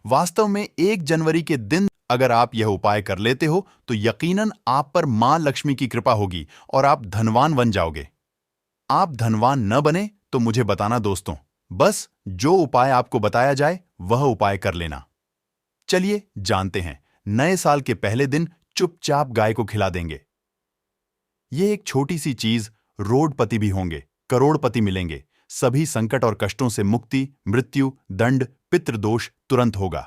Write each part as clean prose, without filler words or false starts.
वास्तव में 1 जनवरी के दिन अगर आप यह उपाय कर लेते हो तो यकीनन आप पर मां लक्ष्मी की कृपा होगी और आप धनवान बन जाओगे। आप धनवान न बने तो मुझे बताना दोस्तों, बस जो उपाय आपको बताया जाए वह उपाय कर लेना। चलिए जानते हैं। नए साल के पहले दिन चुपचाप गाय को खिला देंगे। ये एक छोटी सी चीज, रोडपति भी होंगे, करोड़पति मिलेंगे, सभी संकट और कष्टों से मुक्ति, मृत्यु, दंड, पितृदोष तुरंत होगा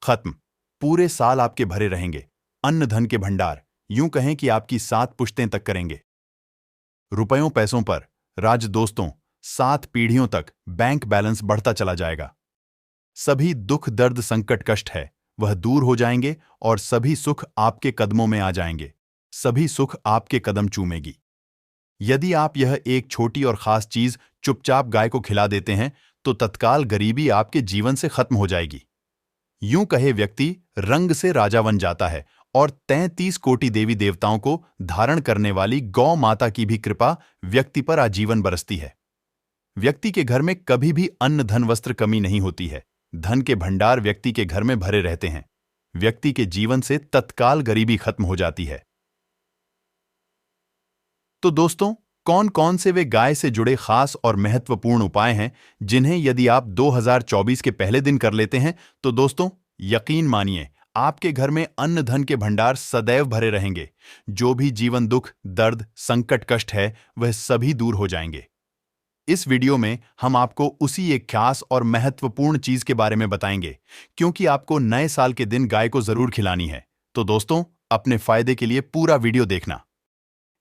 खत्म। पूरे साल आपके भरे रहेंगे, अन्न धन के भंडार, यूं कहें कि आपकी 7 पुश्तें तक करेंगे। रुपयों पैसों पर राज दोस्तों, 7 पीढ़ियों तक बैंक बैलेंस बढ़ता चला जाएगा। सभी दुख दर्द संकट कष्ट है वह दूर हो जाएंगे और सभी सुख आपके कदमों में आ जाएंगे। सभी सुख आपके कदम चूमेगी। यदि आप यह एक छोटी और खास चीज चुपचाप गाय को खिला देते हैं तो तत्काल गरीबी आपके जीवन से खत्म हो जाएगी। यूं कहे व्यक्ति रंग से राजा बन जाता है और 33 कोटि देवी देवताओं को धारण करने वाली गौ माता की भी कृपा व्यक्ति पर आजीवन बरसती है। व्यक्ति के घर में कभी भी अन्न धन वस्त्र कमी नहीं होती है। धन के भंडार व्यक्ति के घर में भरे रहते हैं। व्यक्ति के जीवन से तत्काल गरीबी खत्म हो जाती है। तो दोस्तों, कौन कौन से वे गाय से जुड़े खास और महत्वपूर्ण उपाय हैं जिन्हें यदि आप 2024 के पहले दिन कर लेते हैं तो दोस्तों यकीन मानिए आपके घर में अन्न धन के भंडार सदैव भरे रहेंगे। जो भी जीवन दुख दर्द संकट कष्ट है वह सभी दूर हो जाएंगे। इस वीडियो में हम आपको उसी एक खास और महत्वपूर्ण चीज के बारे में बताएंगे, क्योंकि आपको नए साल के दिन गाय को जरूर खिलानी है। तो दोस्तों, अपने फायदे के लिए पूरा वीडियो देखना।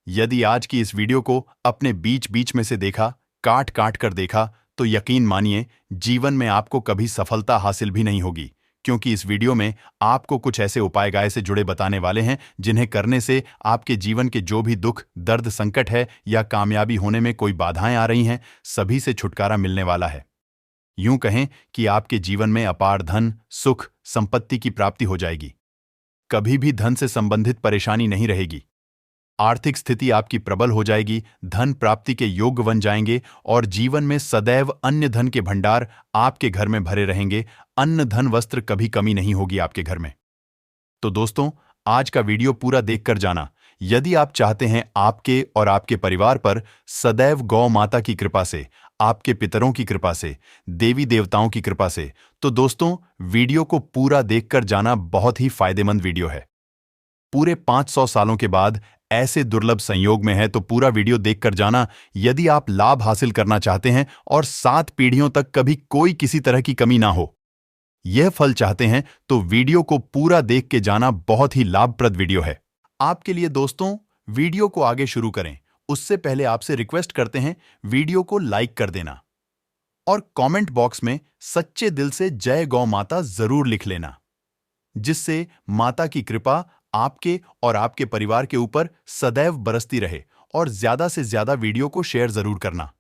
यदि आज की इस वीडियो को अपने बीच बीच में से देखा, काट काट कर देखा, तो यकीन मानिए जीवन में आपको कभी सफलता हासिल भी नहीं होगी, क्योंकि इस वीडियो में आपको कुछ ऐसे उपाय गाय से जुड़े बताने वाले हैं जिन्हें करने से आपके जीवन के जो भी दुख दर्द संकट है या कामयाबी होने में कोई बाधाएं आ रही हैं, सभी से छुटकारा मिलने वाला है। यूं कहें कि आपके जीवन में अपार धन सुख संपत्ति की प्राप्ति हो जाएगी। कभी भी धन से संबंधित परेशानी नहीं रहेगी। आर्थिक स्थिति आपकी प्रबल हो जाएगी, धन प्राप्ति के योग्य बन जाएंगे और जीवन में सदैव अन्य धन के भंडार आपके घर में भरे रहेंगे। अन्न धन वस्त्र कभी कमी नहीं होगी आपके घर में। तो दोस्तों, आज का वीडियो पूरा देखकर जाना। यदि आप चाहते हैं आपके और आपके परिवार पर सदैव गौ माता की कृपा से, आपके पितरों की कृपा से, देवी देवताओं की कृपा से, तो दोस्तों वीडियो को पूरा देखकर जाना बहुत ही फायदेमंद वीडियो है। पूरे 500 सालों के बाद ऐसे दुर्लभ संयोग में है तो पूरा वीडियो देखकर जाना। यदि आप लाभ हासिल करना चाहते हैं और 7 पीढ़ियों तक कभी कोई किसी तरह की कमी ना हो, यह फल चाहते हैं तो वीडियो को पूरा देख के जाना। बहुत ही लाभप्रद वीडियो है आपके लिए। दोस्तों, वीडियो को आगे शुरू करें उससे पहले आपसे रिक्वेस्ट करते हैं वीडियो को लाइक कर देना और कमेंट बॉक्स में सच्चे दिल से जय गौ माता जरूर लिख लेना, जिससे माता की कृपा आपके और आपके परिवार के ऊपर सदैव बरसती रहे। और ज्यादा से ज्यादा वीडियो को शेयर जरूर करना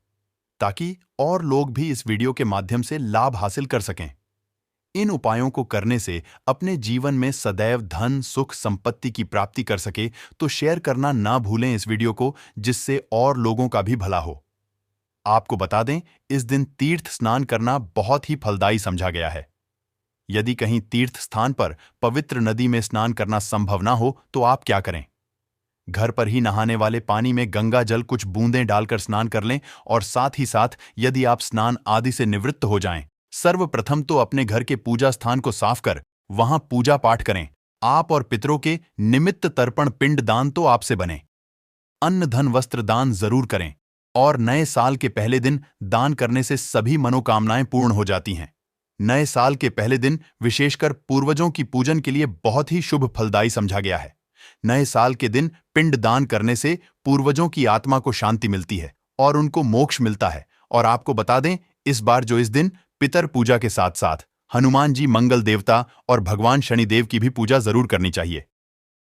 ताकि और लोग भी इस वीडियो के माध्यम से लाभ हासिल कर सकें। इन उपायों को करने से अपने जीवन में सदैव धन सुख संपत्ति की प्राप्ति कर सके तो शेयर करना ना भूलें इस वीडियो को, जिससे और लोगों का भी भला हो। आपको बता दें, इस दिन तीर्थ स्नान करना बहुत ही फलदायी समझा गया है। यदि कहीं तीर्थ स्थान पर पवित्र नदी में स्नान करना संभव ना हो तो आप क्या करें? घर पर ही नहाने वाले पानी में गंगा जल कुछ बूंदें डालकर स्नान कर लें और साथ ही साथ यदि आप स्नान आदि से निवृत्त हो जाएं, सर्वप्रथम तो अपने घर के पूजा स्थान को साफ कर वहां पूजा पाठ करें। आप और पितरों के निमित्त तर्पण पिंड दान तो आपसे बने। अन्न धन वस्त्र दान जरूर करें और नए साल के पहले दिन दान करने से सभी मनोकामनाएं पूर्ण हो जाती हैं। नए साल के पहले दिन विशेषकर पूर्वजों की पूजन के लिए बहुत ही शुभ फलदायी समझा गया है। नए साल के दिन पिंड दान करने से पूर्वजों की आत्मा को शांति मिलती है और उनको मोक्ष मिलता है। और आपको बता दें, इस बार जो इस दिन पितर पूजा के साथ साथ हनुमान जी मंगल देवता और भगवान शनिदेव की भी पूजा जरूर करनी चाहिए।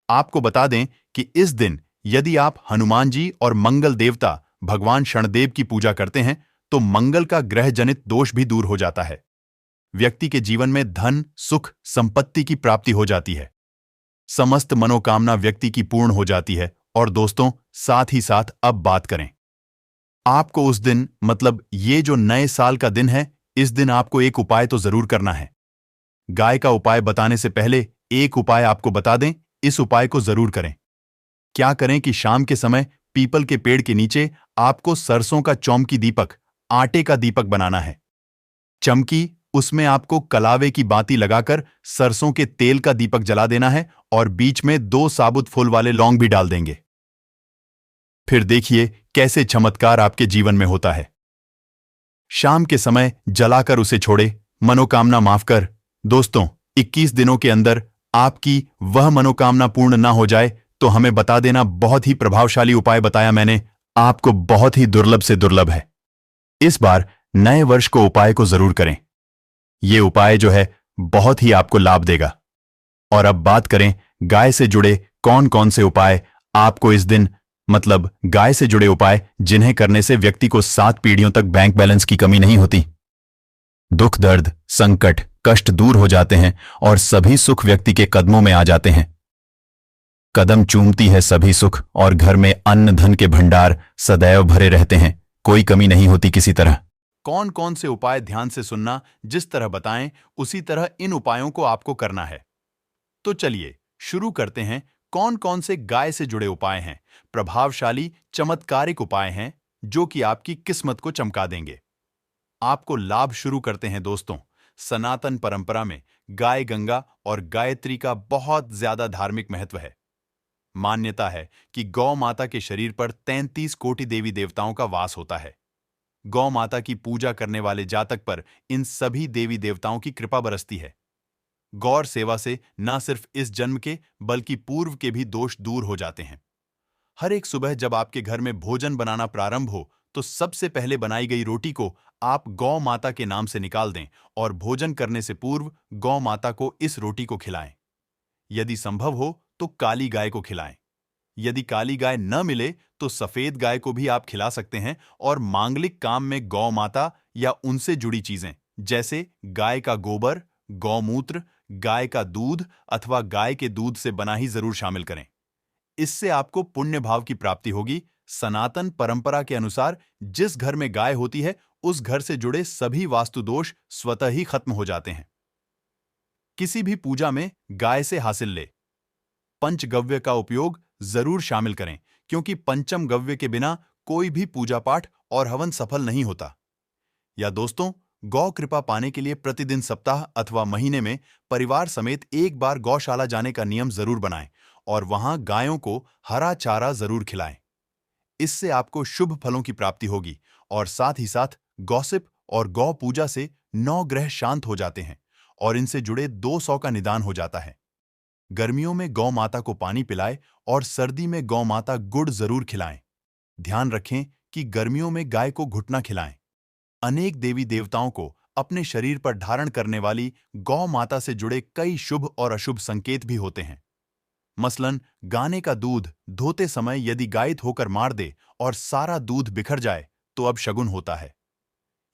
आपको बता दें कि इस दिन यदि आप हनुमान जी और मंगल देवता भगवान शनिदेव की पूजा करते हैं तो मंगल का ग्रह जनित दोष भी दूर हो जाता है। व्यक्ति के जीवन में धन सुख संपत्ति की प्राप्ति हो जाती है। समस्त मनोकामना व्यक्ति की पूर्ण हो जाती है। और दोस्तों, साथ ही साथ अब बात करें, आपको उस दिन मतलब ये जो नए साल का दिन है, इस दिन आपको एक उपाय तो जरूर करना है। गाय का उपाय बताने से पहले एक उपाय आपको बता दें, इस उपाय को जरूर करें। क्या करें कि शाम के समय पीपल के पेड़ के नीचे आपको सरसों का चौमकी दीपक, आटे का दीपक बनाना है। चमकी, उसमें आपको कलावे की बाती लगाकर सरसों के तेल का दीपक जला देना है और बीच में 2 साबुत फूल वाले लौंग भी डाल देंगे। फिर देखिए कैसे चमत्कार आपके जीवन में होता है। शाम के समय जलाकर उसे छोड़े, मनोकामना माफ कर। दोस्तों, 21 दिनों के अंदर आपकी वह मनोकामना पूर्ण ना हो जाए तो हमें बता देना। बहुत ही प्रभावशाली उपाय बताया मैंने आपको, बहुत ही दुर्लभ से दुर्लभ है। इस बार नए वर्ष को उपाय को जरूर करें। यह उपाय जो है बहुत ही आपको लाभ देगा। और अब बात करें गाय से जुड़े कौन कौन से उपाय आपको इस दिन, मतलब गाय से जुड़े उपाय जिन्हें करने से व्यक्ति को 7 पीढ़ियों तक बैंक बैलेंस की कमी नहीं होती। दुख दर्द संकट कष्ट दूर हो जाते हैं और सभी सुख व्यक्ति के कदमों में आ जाते हैं। कदम चूमती है सभी सुख और घर में अन्न धन के भंडार सदैव भरे रहते हैं, कोई कमी नहीं होती किसी तरह। कौन कौन से उपाय ध्यान से सुनना, जिस तरह बताएं उसी तरह इन उपायों को आपको करना है। तो चलिए शुरू करते हैं। कौन कौन से गाय से जुड़े उपाय हैं, प्रभावशाली चमत्कारिक उपाय हैं जो कि आपकी किस्मत को चमका देंगे, आपको लाभ। शुरू करते हैं दोस्तों। सनातन परंपरा में गाय गंगा और गायत्री का बहुत ज्यादा धार्मिक महत्व है। मान्यता है कि गौ माता के शरीर पर 33 कोटि देवी देवताओं का वास होता है। गौ माता की पूजा करने वाले जातक पर इन सभी देवी देवताओं की कृपा बरसती है। गौर सेवा से न सिर्फ इस जन्म के बल्कि पूर्व के भी दोष दूर हो जाते हैं। हर एक सुबह जब आपके घर में भोजन बनाना प्रारंभ हो तो सबसे पहले बनाई गई रोटी को आप गौ माता के नाम से निकाल दें और भोजन करने से पूर्व गौ माता को इस रोटी को खिलाएं। यदि संभव हो तो काली गाय को खिलाएं। यदि काली गाय न मिले तो सफेद गाय को भी आप खिला सकते हैं। और मांगलिक काम में गौ माता या उनसे जुड़ी चीजें जैसे गाय का गोबर, गौमूत्र, गाय का दूध अथवा गाय के दूध से बना ही जरूर शामिल करें। इससे आपको पुण्य भाव की प्राप्ति होगी। सनातन परंपरा के अनुसार जिस घर में गाय होती है उस घर से जुड़े सभी वास्तु दोष स्वतः ही खत्म हो जाते हैं। किसी भी पूजा में गाय से हासिल ले पंचगव्य का उपयोग जरूर शामिल करें, क्योंकि पंचम गव्य के बिना कोई भी पूजा पाठ और हवन सफल नहीं होता। या दोस्तों, गौ कृपा पाने के लिए प्रतिदिन सप्ताह अथवा महीने में परिवार समेत एक बार गौशाला जाने का नियम जरूर बनाएं और वहां गायों को हरा चारा जरूर खिलाएं। इससे आपको शुभ फलों की प्राप्ति होगी और साथ ही साथ गॉसिप और गौ पूजा से 9 ग्रह शांत हो जाते हैं और इनसे जुड़े 200 का निदान हो जाता है। गर्मियों में गौ माता को पानी पिलाएं और सर्दी में गौ माता गुड़ जरूर खिलाएं। ध्यान रखें कि गर्मियों में गाय को घुटना खिलाएं। अनेक देवी देवताओं को अपने शरीर पर धारण करने वाली गौ माता से जुड़े कई शुभ और अशुभ संकेत भी होते हैं। मसलन गाने का दूध धोते समय यदि गाय होकर मार दे और सारा दूध बिखर जाए तो अब शगुन होता है।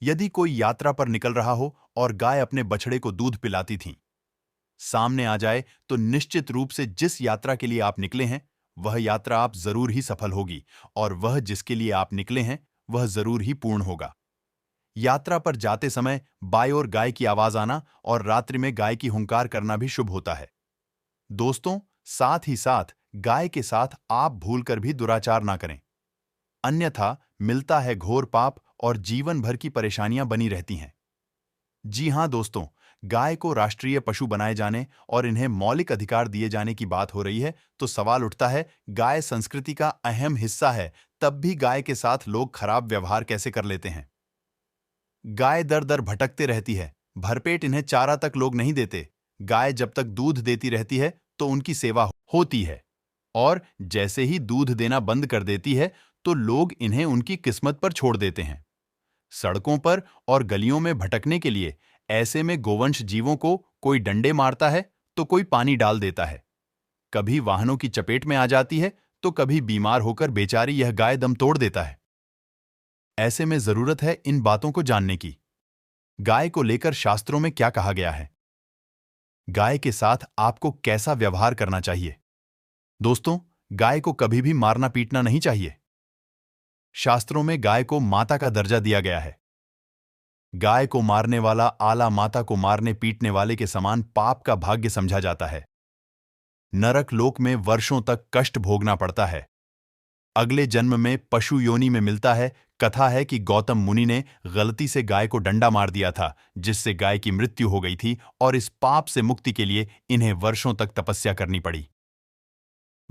यदि कोई यात्रा पर निकल रहा हो और गाय अपने बछड़े को दूध पिलाती थी सामने आ जाए तो निश्चित रूप से जिस यात्रा के लिए आप निकले हैं वह यात्रा आप जरूर ही सफल होगी और वह जिसके लिए आप निकले हैं वह जरूर ही पूर्ण होगा। यात्रा पर जाते समय बाएं ओर गाय की आवाज आना और रात्रि में गाय की हुंकार करना भी शुभ होता है। दोस्तों, साथ ही साथ गाय के साथ आप भूलकर भी दुराचार ना करें, अन्यथा मिलता है घोर पाप और जीवन भर की परेशानियां बनी रहती हैं। जी हां दोस्तों, गाय को राष्ट्रीय पशु बनाए जाने और इन्हें मौलिक अधिकार दिए जाने की बात हो रही है तो सवाल उठता है, गाय संस्कृति का अहम हिस्सा है, तब भी गाय के साथ लोग खराब व्यवहार कैसे कर लेते हैं। गाय दर दर भटकते रहती है, भरपेट इन्हें चारा तक लोग नहीं देते। गाय जब तक दूध देती रहती है तो उनकी सेवा होती है और जैसे ही दूध देना बंद कर देती है तो लोग इन्हें उनकी किस्मत पर छोड़ देते हैं, सड़कों पर और गलियों में भटकने के लिए। ऐसे में गोवंश जीवों को कोई डंडे मारता है तो कोई पानी डाल देता है, कभी वाहनों की चपेट में आ जाती है तो कभी बीमार होकर बेचारी यह गाय दम तोड़ देता है। ऐसे में जरूरत है इन बातों को जानने की। गाय को लेकर शास्त्रों में क्या कहा गया है, गाय के साथ आपको कैसा व्यवहार करना चाहिए। दोस्तों, गाय को कभी भी मारना पीटना नहीं चाहिए। शास्त्रों में गाय को माता का दर्जा दिया गया है। गाय को मारने वाला आला माता को मारने पीटने वाले के समान पाप का भाग्य समझा जाता है। नरक लोक में वर्षों तक कष्ट भोगना पड़ता है। अगले जन्म में पशु योनि में मिलता है। कथा है कि गौतम मुनि ने गलती से गाय को डंडा मार दिया था, जिससे गाय की मृत्यु हो गई थी और इस पाप से मुक्ति के लिए इन्हें वर्षों तक तपस्या करनी पड़ी।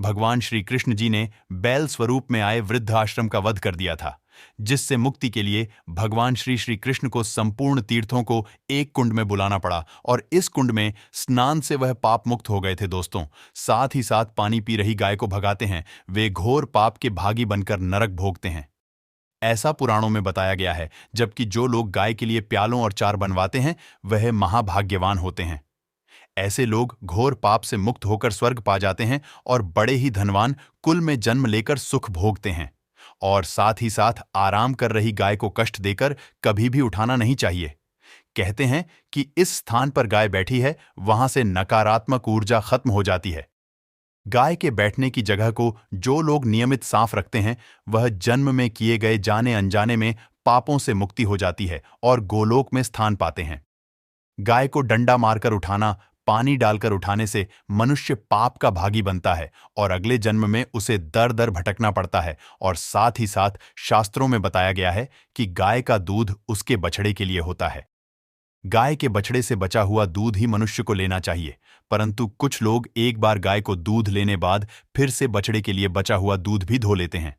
भगवान श्री कृष्ण जी ने बैल स्वरूप में आए वृद्ध आश्रम का वध कर दिया था, जिससे मुक्ति के लिए भगवान श्री कृष्ण को संपूर्ण तीर्थों को एक कुंड में बुलाना पड़ा और इस कुंड में स्नान से वह पाप मुक्त हो गए थे। दोस्तों, साथ ही साथ पानी पी रही गाय को भगाते हैं वे घोर पाप के भागी बनकर नरक भोगते हैं। ऐसा पुराणों में बताया गया है, जबकि जो लोग गाय के लिए प्यालों और चार बनवाते हैं वह महाभाग्यवान होते हैं। ऐसे लोग घोर पाप से मुक्त होकर स्वर्ग पा जाते हैं और बड़े ही धनवान कुल में जन्म लेकर सुख भोगते हैं। और साथ ही साथ आराम कर रही गाय को कष्ट देकर कभी भी उठाना नहीं चाहिए। कहते हैं कि इस स्थान पर गाय बैठी है, वहां से नकारात्मक ऊर्जा खत्म हो जाती है। गाय के बैठने की जगह को जो लोग नियमित साफ रखते हैं वह जन्म में किए गए जाने अनजाने में पापों से मुक्ति हो जाती है और गोलोक में स्थान पाते हैं। गाय को डंडा मारकर उठाना, पानी डालकर उठाने से मनुष्य पाप का भागी बनता है और अगले जन्म में उसे दर दर भटकना पड़ता है। और साथ ही साथ शास्त्रों में बताया गया है कि गाय का दूध उसके बछड़े के लिए होता है। गाय के बछड़े से बचा हुआ दूध ही मनुष्य को लेना चाहिए, परंतु कुछ लोग एक बार गाय को दूध लेने बाद फिर से बछड़े के लिए बचा हुआ दूध भी धो लेते हैं।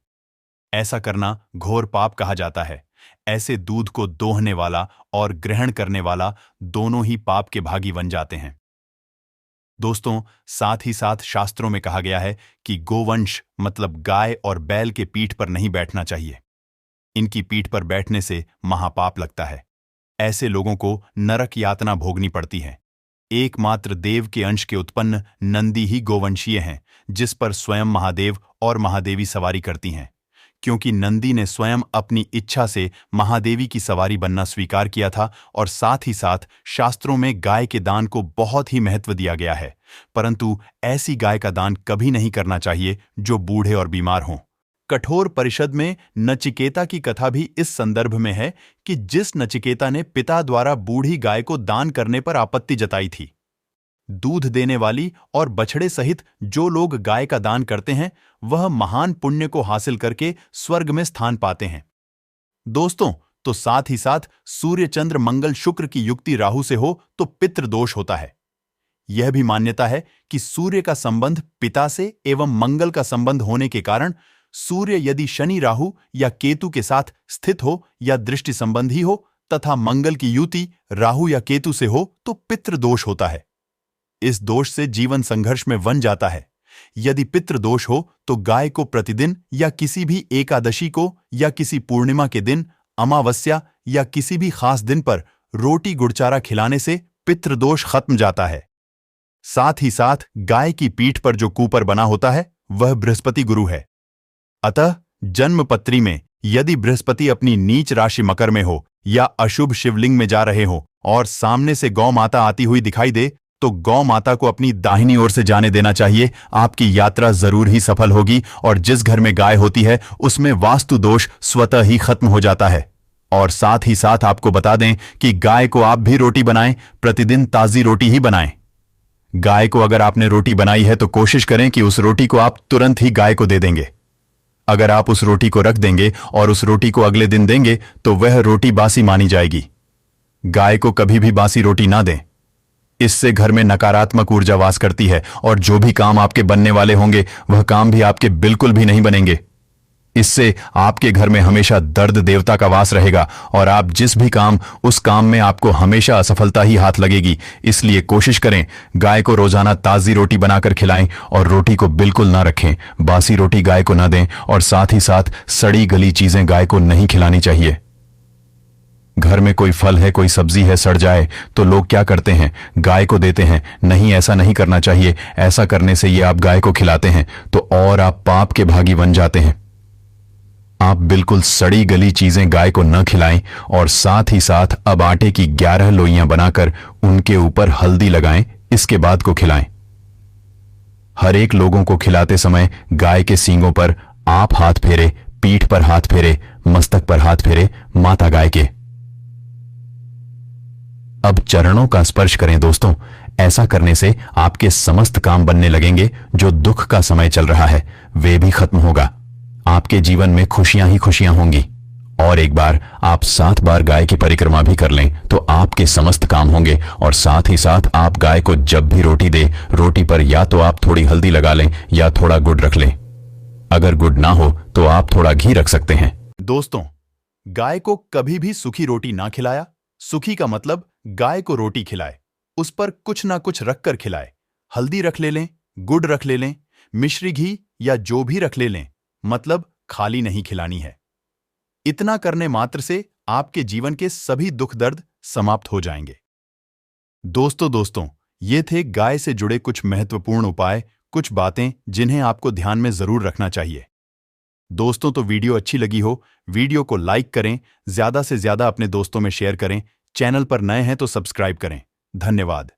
ऐसा करना घोर पाप कहा जाता है। ऐसे दूध को दोहने वाला और ग्रहण करने वाला दोनों ही पाप के भागी बन जाते हैं। दोस्तों, साथ ही साथ शास्त्रों में कहा गया है कि गोवंश मतलब गाय और बैल के पीठ पर नहीं बैठना चाहिए। इनकी पीठ पर बैठने से महापाप लगता है। ऐसे लोगों को नरक यातना भोगनी पड़ती है। एकमात्र देव के अंश के उत्पन्न नंदी ही गोवंशीय हैं, जिस पर स्वयं महादेव और महादेवी सवारी करती हैं। क्योंकि नंदी ने स्वयं अपनी इच्छा से महादेवी की सवारी बनना स्वीकार किया था और साथ ही साथ शास्त्रों में गाय के दान को बहुत ही महत्व दिया गया है। परंतु ऐसी गाय का दान कभी नहीं करना चाहिए जो बूढ़े और बीमार हों। कठोर परिषद में नचिकेता की कथा भी इस संदर्भ में है कि जिस नचिकेता ने पिता द्वारा बूढ़ी गाय को दान करने पर आपत्ति जताई थी। दूध देने वाली और बछड़े सहित जो लोग गाय का दान करते हैं वह महान पुण्य को हासिल करके स्वर्ग में स्थान पाते हैं। दोस्तों, तो साथ ही साथ सूर्य चंद्र मंगल शुक्र की युक्ति राहु से हो तो पितृदोष होता है। यह भी मान्यता है कि सूर्य का संबंध पिता से एवं मंगल का संबंध होने के कारण सूर्य यदि शनि राहु या केतु के साथ स्थित हो या दृष्टि संबंधी हो तथा मंगल की युति राहु या केतु से हो तो पितृदोष होता है। इस दोष से जीवन संघर्ष में बन जाता है। यदि पितृदोष हो तो गाय को प्रतिदिन या किसी भी एकादशी को या किसी पूर्णिमा के दिन, अमावस्या या किसी भी खास दिन पर रोटी गुड़चारा खिलाने से पितृदोष खत्म जाता है। साथ ही साथ गाय की पीठ पर जो कूपर बना होता है वह बृहस्पति गुरु है। अतः जन्मपत्री में यदि बृहस्पति अपनी नीच राशि मकर में हो या अशुभ शिवलिंग में जा रहे हो और सामने से गौ माता आती हुई दिखाई दे तो गौ माता को अपनी दाहिनी ओर से जाने देना चाहिए। आपकी यात्रा जरूर ही सफल होगी और जिस घर में गाय होती है उसमें वास्तु दोष स्वतः ही खत्म हो जाता है। और साथ ही साथ आपको बता दें कि गाय को आप भी रोटी बनाएं, प्रतिदिन ताजी रोटी ही बनाएं। गाय को अगर आपने रोटी बनाई है तो कोशिश करें कि उस रोटी को आप तुरंत ही गाय को दे देंगे। अगर आप उस रोटी को रख देंगे और उस रोटी को अगले दिन देंगे तो वह रोटी बासी मानी जाएगी। गाय को कभी भी बासी रोटी ना दें। इससे घर में नकारात्मक ऊर्जा वास करती है और जो भी काम आपके बनने वाले होंगे वह काम भी आपके बिल्कुल भी नहीं बनेंगे। इससे आपके घर में हमेशा दर्द देवता का वास रहेगा और आप जिस भी काम उस काम में आपको हमेशा असफलता ही हाथ लगेगी। इसलिए कोशिश करें गाय को रोजाना ताजी रोटी बनाकर खिलाएं और रोटी को बिल्कुल ना रखें। बासी रोटी गाय को ना दें और साथ ही साथ सड़ी गली चीजें गाय को नहीं खिलानी चाहिए। घर में कोई फल है, कोई सब्जी है, सड़ जाए तो लोग क्या करते हैं, गाय को देते हैं। नहीं, ऐसा नहीं करना चाहिए। ऐसा करने से ये आप गाय को खिलाते हैं तो और आप पाप के भागी बन जाते हैं। आप बिल्कुल सड़ी गली चीजें गाय को न खिलाएं और साथ ही साथ अब आटे की 11 लोइयां बनाकर उनके ऊपर हल्दी लगाएं, इसके बाद को खिलाएं। हर एक लोगों को खिलाते समय गाय के सींगों पर आप हाथ फेरे, पीठ पर हाथ फेरे, मस्तक पर हाथ फेरे, माता गाय के। अब चरणों का स्पर्श करें दोस्तों। ऐसा करने से आपके समस्त काम बनने लगेंगे। जो दुख का समय चल रहा है वे भी खत्म होगा। आपके जीवन में खुशियां ही खुशियां होंगी। और एक बार आप 7 बार गाय की परिक्रमा भी कर लें तो आपके समस्त काम होंगे। और साथ ही साथ आप गाय को जब भी रोटी दे, रोटी पर या तो आप थोड़ी हल्दी लगा लें या थोड़ा गुड़ रख लें। अगर गुड़ ना हो तो आप थोड़ा घी रख सकते हैं। दोस्तों, गाय को कभी भी सूखी रोटी ना खिलाया। सूखी का मतलब गाय को रोटी खिलाए, उस पर कुछ ना कुछ रखकर खिलाए। हल्दी रख ले लें, गुड़ रख ले लें, मिश्री घी या जो भी रख ले लें, मतलब खाली नहीं खिलानी है। इतना करने मात्र से आपके जीवन के सभी दुख दर्द समाप्त हो जाएंगे। दोस्तों, ये थे गाय से जुड़े कुछ महत्वपूर्ण उपाय, कुछ बातें जिन्हें आपको ध्यान में जरूर रखना चाहिए। दोस्तों, तो वीडियो अच्छी लगी हो, वीडियो को लाइक करें, ज्यादा से ज्यादा अपने दोस्तों में शेयर करें। चैनल पर नए हैं तो सब्सक्राइब करें। धन्यवाद।